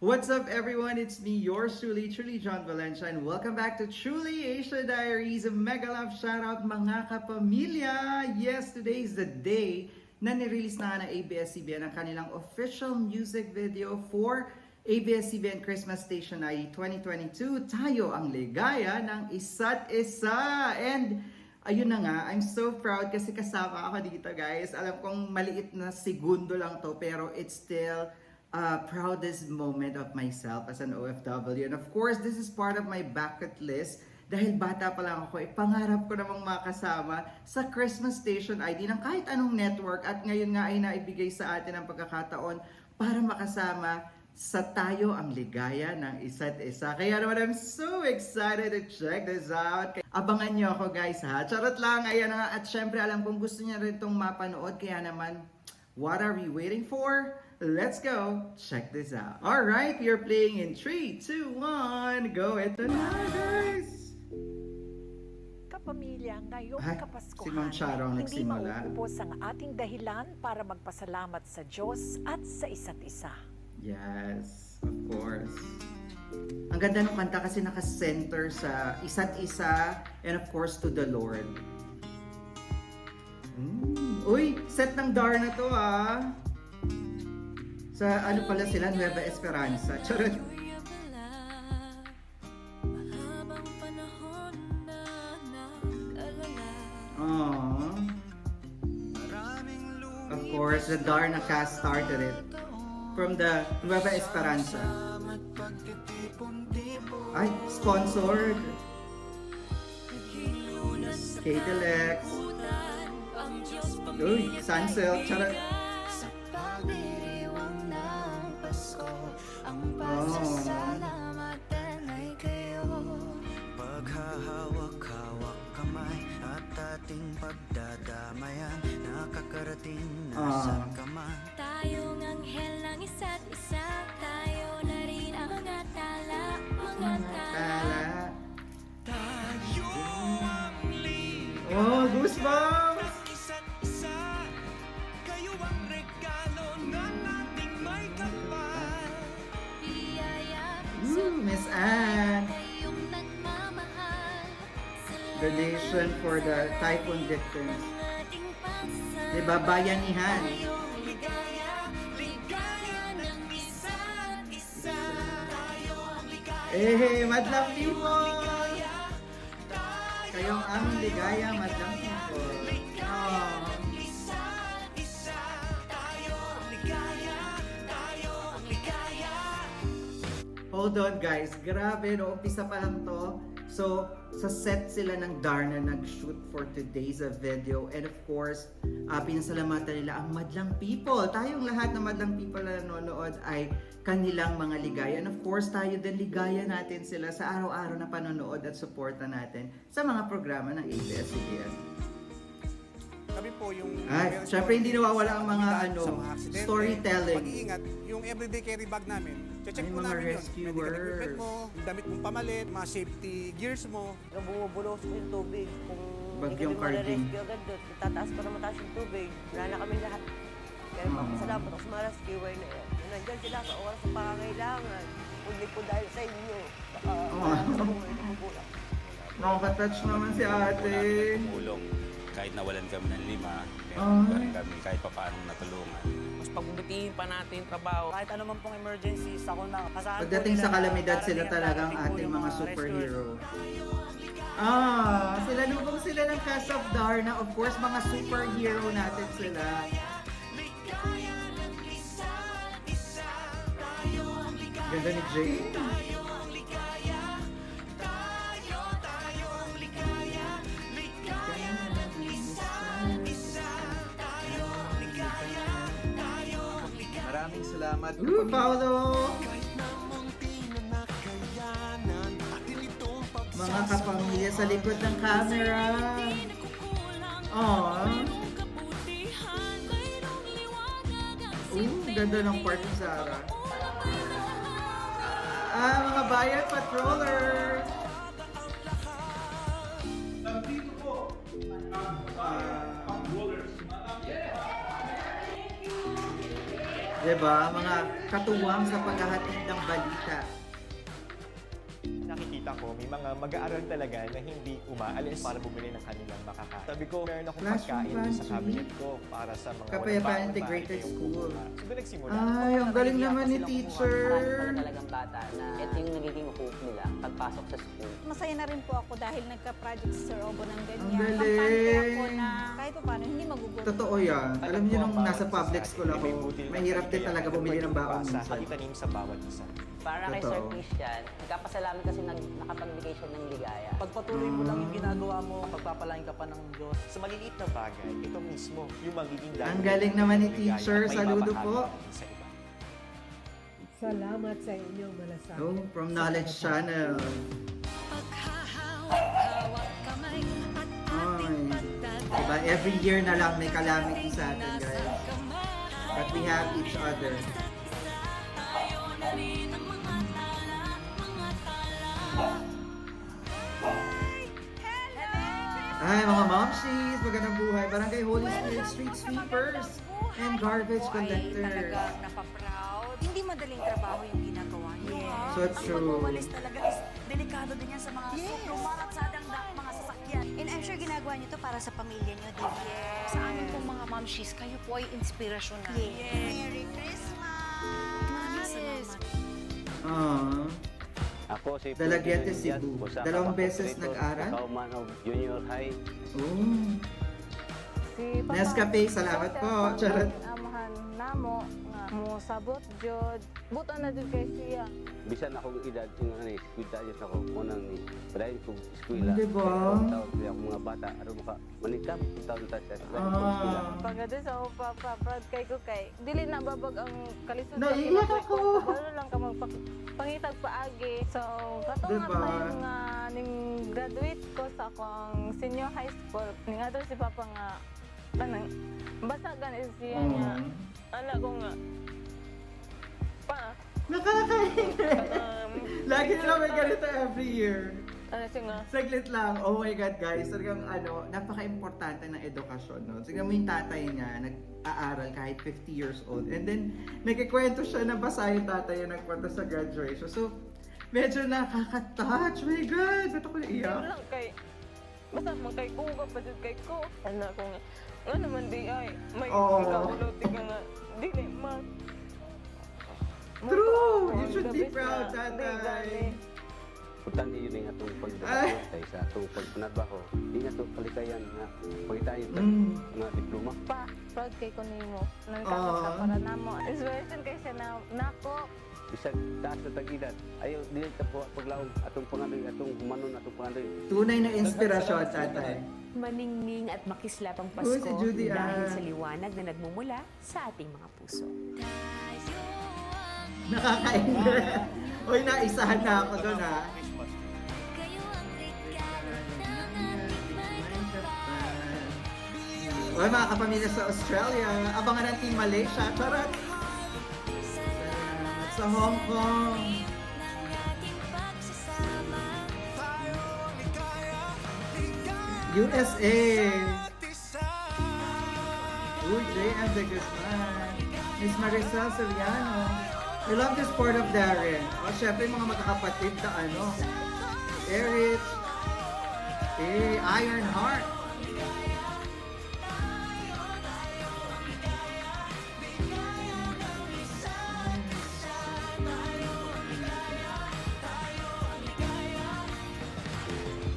What's up everyone? It's me, yours truly John Valencia, and welcome back to Truly Asia Diaries. Mega love shoutout mga kapamilya! Yes, today is the day na nirelease na ng ABS-CBN ang kanilang official music video for ABS-CBN Christmas Station ID 2022. Tayo ang ligaya ng isa't isa! And ayun na nga, I'm so proud kasi kasama ako dito guys. Alam kong maliit na segundo lang to pero it's still proudest moment of myself as an OFW. And of course, this is part of my bucket list. Dahil bata pa lang ako, pangarap ko namang makasama sa Christmas Station ID ng kahit anong network. At ngayon nga ay naibigay sa atin ang pagkakataon para makasama sa Tayo ang Ligaya ng Isa't Isa. Kaya naman I'm so excited to check this out. Abangan nyo ako guys ha. Charot lang, ayan na nga. At syempre alam kong gusto niya rin itong mapanood. Kaya naman, what are we waiting for? Let's go! Check this out. Alright, you're playing in 3, 2, 1, go! Ito na guys! Kapamilya, ngayong Kapaskuhan, si Ma'am Charo ang hindi nagsimula. mauubos ang ating dahilan para magpasalamat sa Diyos at sa isa't isa. Yes, of course. Ang ganda ng kanta kasi naka-center sa isa't isa and of course to the Lord. Uy, set ng Darna to ah! Sa ano pala sila, Nueva Esperanza. Charot. Aww. Of course, the Darna cast started it. From the Nueva Esperanza. Ay, sponsored. Katie Lex. Uy, Sunsilk. Charot. Paghahawak-hawak kamay at ating pagdadamayan, nakakarating na sa kaman. Tayong anghel ng isa't isa, tayo na rin ang mga tala, mga tala. Tayo ang ligaw Oh, goosebumps! ng isa't isa, kayo ang regalo ng ating may kapal. Biyaya Miss Anne! kayong nagmamahal. Donation for the typhoon victims. Ating pagsasama. Diba, bayanihan? Tayong ligaya, ligaya ng isa't isa. Tayo ang ligaya. Eh, madlang people! Ligaya, tayo Kayong ang ligaya, madlang people. ligaya ng isa't isa. Tayo ang ligaya, tayo ang ligaya. Hold on guys, grabe no, umpisa pa lang to. So, sa set sila ng Darna nag-shoot for today's video. And of course, pinasalamatan nila ang madlang people. Tayong lahat na madlang people na nanonood ay kanilang mga ligaya. And of course, tayo din ligaya natin sila sa araw-araw na panonood at suporta natin sa mga programa ng ABS-CBN. Kami po yung Ay, syempre hindi nawawala ang mga sa mga aksidente, storytelling. pag-iingat, yung everyday carry bag namin. Check Ay, po mga namin yun. rescuers. Medical equipment mo, yung damit mong pamalit, mga safety gears mo. Kung bumubulos yung tubig, kung Bagyong hindi kami Carding. ma-rescue agad doon, tataas pa na mataas yung tubig, wala na kami lahat. Kaya salamat ako sa mga rescuer na yan. Nandyan sila sa oras ng pangangailangan. Kundi po dahil sa inyo. Baka wala na buhay na magulang. Nakaka-touch naman si ate. Tulong. Kahit nawalan kami ng 5, Ay. meron pa rin kami kahit pa paanong natulungan. Mas pagbutihin pa natin yung trabaho. Kahit ano man pong emergencies, ako na kasama Pagdating sa kalamidad, sila talagang ating mga superhero. Sinalubong sila ng cast of Darna. Of course, mga superhero natin sila. Ligaya ng isa't isa. Tayo ang ligaya. Ganda ni Jay. Tayo ang ligaya. Tayo ang ligaya. Ligaya ng isa't isa. Tayo ang ligaya. Tayo ang ligaya. Maraming salamat. Paolo! Kahit na munti na nakayanan, atin itong Mga kapamilya sa likod ng camera. Aww. Kabutihan, mayroong liwanag ang Ganda ng part ni Sarah. Mga bayan patroller. Nandito po ang rollers. Diba? Mga katuwang sa paghahatid ng balita. Nakikita ko, may mga mag-aaral talaga na hindi umaalis para bumili ng kanilang makakain. Sabi ko, meron akong Classroom pagkain dun sa pantry. cabinet ko para sa mga Kapayapaan walang baon, Integrated maaari kayong School. kumuha. So, doon nagsimula. Ay, ang galing naman ni Marami teacher. pa talagang bata na ito yung nagiging hope nila pagpasok sa school. Masaya na rin po ako dahil nagka-project si Sir Obo ng ganyan. Ang galing. Kampante ako na kahit pa paano hindi magugutom. Totoo yan. Alam niyo nung nasa public school ako, May butil na mahirap din kaya talaga bumili ng baon sa minsan. halitanim sa bawat isa. Para kay Totoo. Sir Christian, nagkapasalamat kasi nakapagbigay siya ng ligaya. Pagpatuloy mo lang yung ginagawa mo, pagpapalain ka pa ng Diyos. Sa maliliit na bagay, ito mismo yung magiging dahil. Ang galing naman ni teacher. At may Saludo mapahagi po. natin sa iba. Salamat sa inyong malasakit. Oh, from Knowledge Channel. Paghahawak kamay at ating Ay. pagdadala Diba? Every year na lang may calamity sa atin, nasa guys. kamay. But we have each other. Tayo na rin ang mga tala, mga tala. Ay, mga momshies, magandang buhay. Barangay Holy Spirit Street Sweepers and Garbage Ay, Collectors. talagang napaproud. Hindi madaling trabaho yung ginagawa niyo. ha? So true. Pagwawalis talaga is delikado din yan sa mga lumaratsadang mga sasakyan. And I'm sure ginagawa niyo to para sa pamilya niyo, di ba? Sa amin pong mga momshies, kayo po ay inspirasyon na. Merry Christmas! Maraming salamat. Ah. Ako si Dalaguete, Cebu. Dalawang beses nag-aral? Kauman of junior high. Oh. Nescafe, salamat po. Charot. Amahan namo nga mo sabot jud. Buta na jud kay siya. Bisan akong edad yung ano, eskwela yun ako. Unang ni, padayon kong eskwela. Diba? Taon kaya akong mga bata, aron mo ka, manikam, taon ta sa eskwela. Pagkada sa upa proud kay ko kay. Dili na babag ang kalisod. Naiiyak ako. Balo lang ka magpangitag paagi. So katong Diba? nga time nga ning graduate ko sa akong senior high school. Ning ato si papa nga kanang basa ganis siya niya. Ala ko nga pa Nakakaingit. Lagi nila may ganito every year. ano siya nga Saglit lang. Oh my God, guys. Talagang napaka-importante ng edukasyon. No? Tignan mo yung tatay niya, nag-aaral kahit 50 years old. And then, nagkikwento siya na basa yung tatay niya nagpunta sa graduation. So, medyo nakaka-touch. My God, ba't ako naiyak? lang kay basta man kay kuga pa jud kay ko. Ano ko nga nga naman di ay may Oo. kaulo tiga nga dili ma True! You should be proud, tatay. Importante yun yung atong Ay. pagdadawat sa atong pagpanadbaho. Di nga ito kalikayan nga pagkitain yung Mm. nga diploma. pa proud kay ko nimo nang Oo. kakasa para namo inspiration kay siya na nako Bisan taas na tag-edad. Ayaw, dili ka po paglaong atong pangandoy, atong humanon, atong pangandoy. Tunay na inspirasyon, tatay. Maningning at makislap ang Uy, Pasko si Judy, dahil ah. sa liwanag na nagmumula sa ating mga puso. Nakakaingit. Uy, naisahan na ako doon, ha? Kayo ang regalo ng ating may kapal. Uy, mga kapamilya sa Australia, abangan ng Team Malaysia. Charot! Salamat Sa Hong Kong. ng ating pagsasama. USA. At isa. Uy, JM de Guzman. Miss Maricel Soriano. I love this part of Darren. O, syempre yung mga magkakapatid na ano. Erich. Ironheart.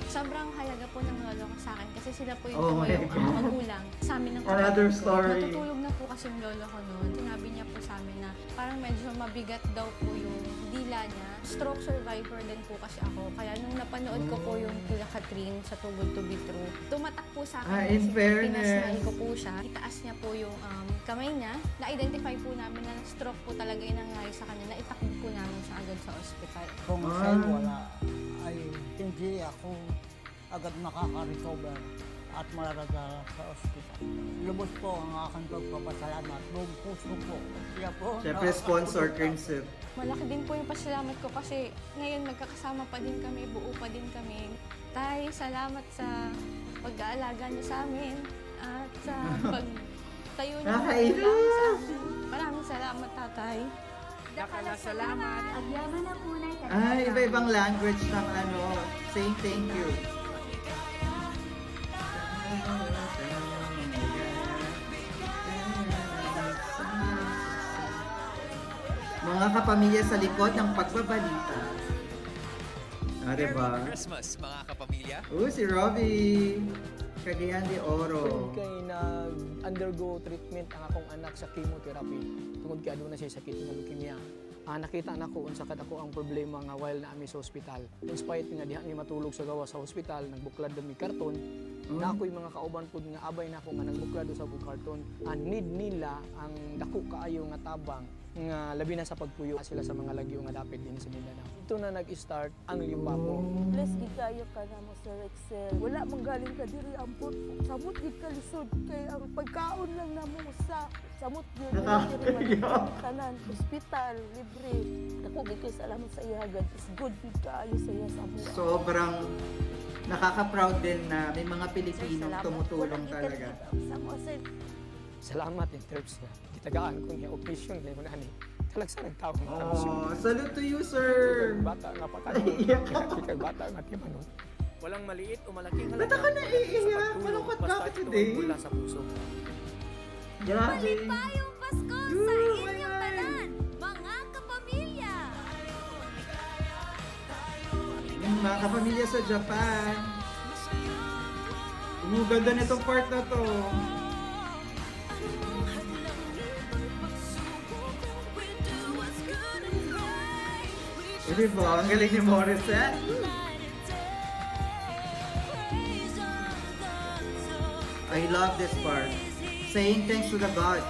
Sobrang halaga po ng lolo ko sa akin kasi sila po yung Oh my tumulong God. magulang sa amin ng Another kapatid ko. story. Natutulog na po kasi yung lolo ko noon. Sinabi niya po sa amin na parang medyo mabigat daw po yung dila niya. Stroke survivor din po kasi ako. Kaya nung napanood ko po yung Kuya Catherine sa Too Good to Be True, tumatak po sa akin. In kasi fairness. pinasmile ko po siya. Itaas niya po yung kamay niya. Na-identify po namin na stroke po talaga yung nangyari sa kanya. Naitakbo po namin siya agad sa ospital. kung sa'yo wala ay hindi ako agad makaka-recover at maradala sa ospital. Lubos po ang aking pagpapasalamat. Buong puso po. Siya po. Syempre, sponsor, Kernsip. Malaki din po yung pasalamat ko kasi ngayon magkakasama pa din kami, buo pa din kami. Tay, salamat sa pag-aalaga niyo sa amin at sa pagtayo niyo Nakakainis. sa amin. Maraming salamat, tatay. Salamat. Agyaman na punay ka. Ay, iba-ibang language ng saying thank you. Mga kapamilya sa likod ng pagbabalita. Ah, diba? Christmas, mga kapamilya. Si Robbie. Cagayan de Oro. Kay nag-undergo treatment ang akong anak sa chemotherapy. Tungod kay aduna siya sakit nga leukemia. Nakita na ko unsa kad ako ang problema nga while na ami sa ospital. In spite nga diha mi matulog sa gawa sa ospital, nagbuklad mi karton. Na ako'y mga kauban pud nga abay na ako nga nagbuklad sa bug karton. Need nila ang dako kaayo nga tabang nga labi na sa pagpuyo sila sa mga lagyo nga dapit din sa Mindanao. Ito na nag-start ang Limpapo. Bless gid kayo ka na mo Sir Excel. Wala man galing ka diri ampot. Samot gid ka lisod kay ang pagkaon lang namo sa samot gyud diri tanan ospital libre. Dako gid kay salamat sa iya God. Is good gid kaayo sa iya sa buhay. Sobrang nakaka-proud din na may mga Pilipinong tumutulong talaga. Salamat in terms na kitagaan ko niya occasion na yun ani. Talagsa ng tao ng Salute to you, sir! bata nga patanon. Kikag bata nga timanon. Walang maliit o malaking halaga. Ba't ako naiiyak? Malungkot ka ako today. Mula sa puso. Grabe. Maligayang Pasko sa inyong tanan, mga kapamilya. Mga kapamilya sa Japan. Ganda nitong part na to. Diba? Ang galing ni Morissette. I love this part. Saying thanks to the God.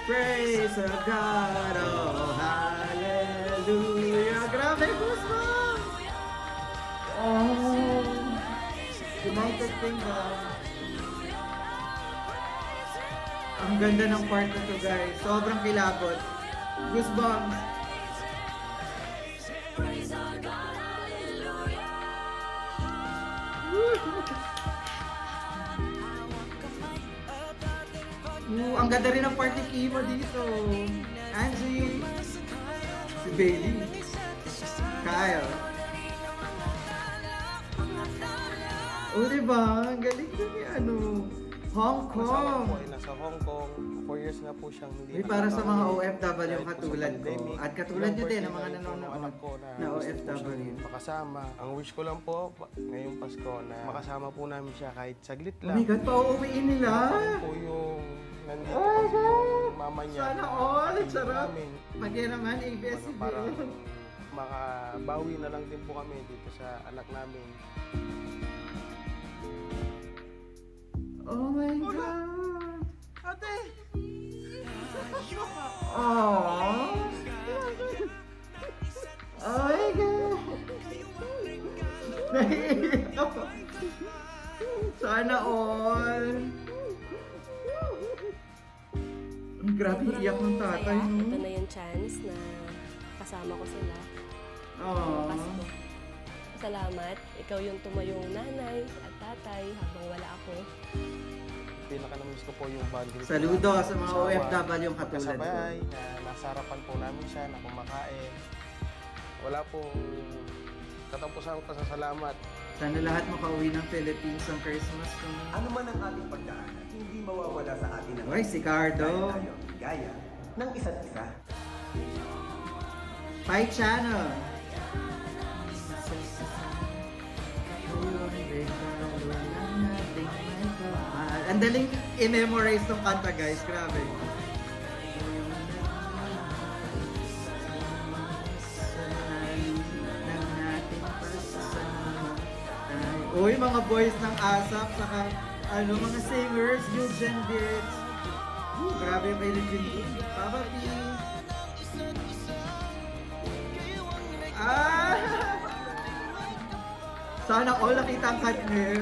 Praise the God, oh hallelujah. Grabe, goosebumps! United Kingdom. Ang ganda ng part na to, guys. Sobrang kilabot. Goosebumps. Ang ganda rin ng part ni Kimo dito. Angie. Si Bailey. Kyle. Diba? Ang galing din ni Hong Kong. Po ay nasa Hong Kong. 4 years na po siyang hindi Para sa mga nakakauwi. OFW Dahil po sa katulad ko. pandemic. At katulad nyo din, ang mga Ilang birthday na rin po ng nanonood anak ko na gusto po OFW. siyang makasama. Ang wish ko lang po ngayong Pasko na makasama po namin siya kahit saglit Oh lang. my God, pauuwiin nila. Po yung nandito Oh my po God! yung mama niya. Sana na all! kapatid Sarap! namin. Pagyan naman, ABS-CBN. Parang makabawi na lang din po kami dito sa anak namin. Oh my God! Ate! Aww! Oh my God! Naiiyak ako. Sana all! Grabe iyak ng tatay, no? Ito na yung chance na kasama ko sila. Aww. Pasko. Salamat. Ikaw yung tumayong nanay at tatay habang wala ako. Pinaka-namiss ko po yung bonding. Saludo sa mga Asawa, OFW yung katulad ko. magkasabay, na nasa harapan po namin siya na kumakain. Wala pong katapusan pasasalamat. Sana lahat makauwi ng Philippines ng Christmas. Ano man ang ating pagdaanan, hindi mawawala sa atin ang Uy, si Cardo. tayo gaya ng isa't isa. Pai Channel. Ang daling i-memorize ng kanta, guys. Grabe. Uy, mga boys ng ASAP, saka mga singers, Eugene Birds. Grabe yung kay Regine. Papa P. Sana all nakita ang Katniel.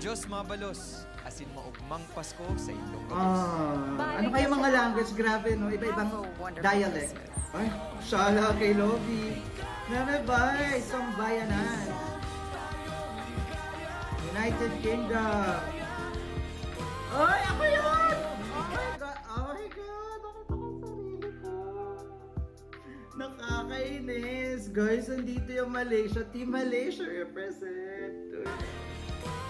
Diyos mabalos, asin maugmang Pasko sa inyong Ano kayo mga language? Grabe, no? Iba-ibang dialect. Ay, shala kay Lovie. Nanabay, isang bayanan. United Kingdom. Ay, ako yun! Oh my God! Oh my God! Nakita ko ang sarili ko. Nakakainis. Guys, nandito yung Malaysia. Team Malaysia represent.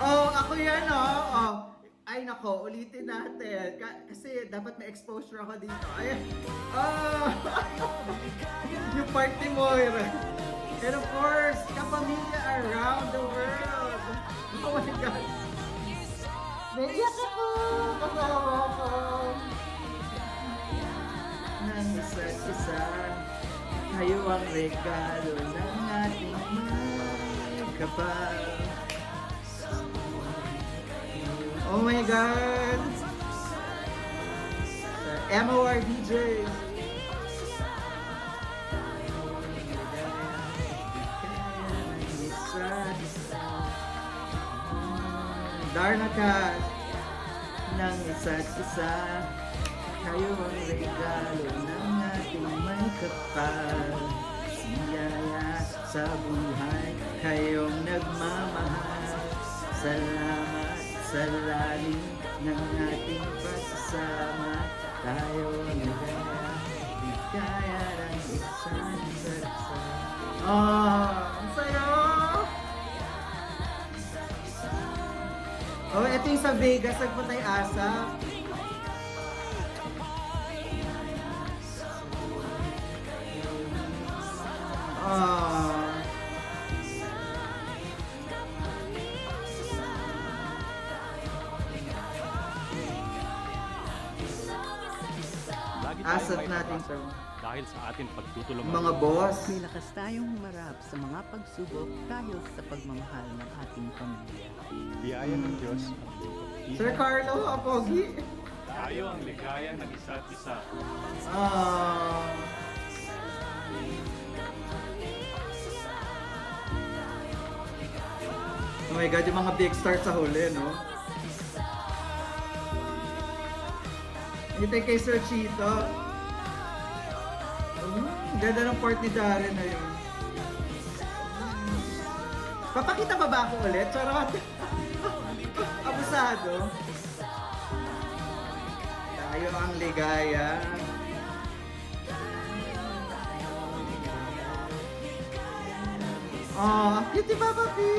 Oh, ako yan, oh. Ay, nako, ulitin natin. Kasi dapat may exposure ako dito. Ay, oh! Yung party mo, and of course, kapamilya around the world. Oh my God. Naiyak ako! Kasama ko! Nang isa't isa, tayo ang regalo ng ating magkapal. Oh my God! MOR DJs! Darna Cash ng isa't isa, kayo ang regalo ng ating may kapal. Siyaya sa buhay, kayong nagmamahal. Salamat sa lalim ng ating pagsasama. Tayo ang ligaya ng isa't isa. Ang sayo! Oh, ito yung sa Vegas, nagpatay asa. Asset natin sa dahil sa ating pagtutulungan. mga boss. May lakas tayong humarap sa mga pagsubok dahil sa pagmamahal ng ating pamilya. Biyaya ng Diyos. Sir Carlo, Apogi. Tayo ang ligaya ng isa't isa. Oh my God, yung mga big stars sa huli, no? Ito kay Sir Chito. Ganda ng part ni Darren na yun. Papakita pa ba ako ulit? Charot! Abusado. Tayo ang ligaya. Cute ba, papi?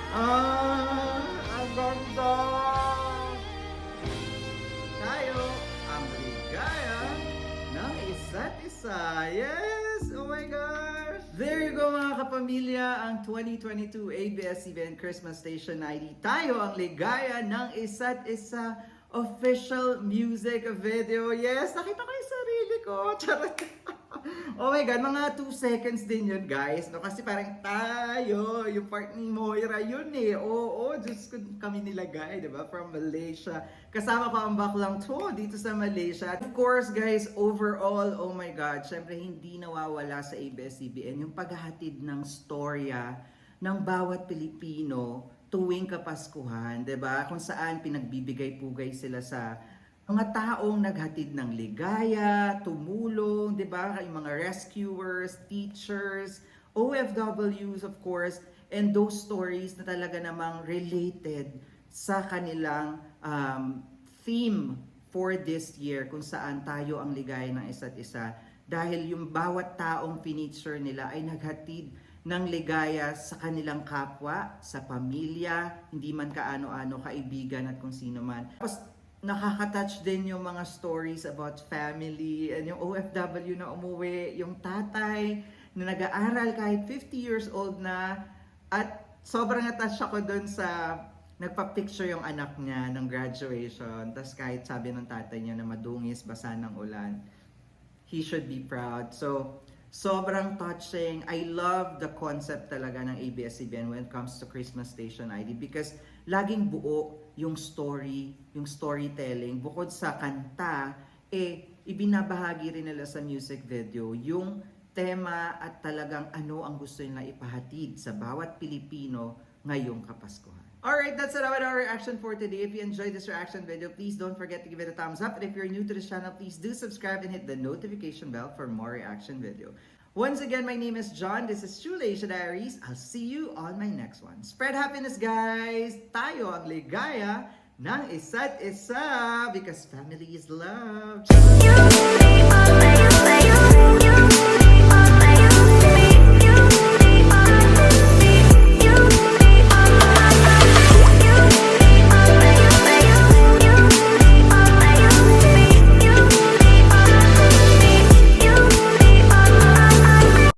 Ang ganda! Tayo ang ligaya ng isa't isa. Yes! Oh my gosh! There you go mga kapamilya, ang 2022 ABS-CBN Christmas Station ID. Tayo ang ligaya ng isa't isa official music video. Yes! Nakita ko yung sarili ko. Charot! Oh my God, mga 2 seconds din yun, guys. No? Kasi parang tayo, yung part ni Moira yun eh. Oo, Diyos ko kami nilagay, diba? From Malaysia. Kasama ko ang baklang to dito sa Malaysia. Of course, guys, overall, oh my God, syempre hindi nawawala sa ABS-CBN yung paghahatid ng storya ng bawat Pilipino tuwing Kapaskuhan, diba? Kung saan pinagbibigay-pugay sila sa mga taong naghatid ng ligaya, tumulong, di ba? Yung mga rescuers, teachers, OFWs of course, and those stories na talaga namang related sa kanilang theme for this year, kung saan tayo ang ligaya ng isa't isa. Dahil yung bawat taong pinicture nila ay naghatid ng ligaya sa kanilang kapwa, sa pamilya, hindi man kaano-ano, kaibigan at kung sino man. Tapos, nakaka-touch din yung mga stories about family and yung OFW na umuwi, yung tatay na nag-aaral kahit 50 years old na, at sobrang attached ako dun sa nagpa-picture yung anak niya ng graduation, tas kahit sabi ng tatay niya na madungis, basa ng ulan, he should be proud. So sobrang touching. I love the concept talaga ng ABS-CBN when it comes to Christmas Station ID because laging buo yung story, yung storytelling. Bukod sa kanta, ibinabahagi rin nila sa music video yung tema at talagang ano ang gusto nila ipahatid sa bawat Pilipino ngayong Kapaskuhan. Alright, that's it about our reaction for today. If you enjoyed this reaction video, please don't forget to give it a thumbs up. And if you're new to this channel, please do subscribe and hit the notification bell for more reaction video. Once again, my name is John. This is Chule Asia Diaries. I'll see you on my next one. Spread happiness, guys! Tayo ang ligaya ng isa't isa because family is love. You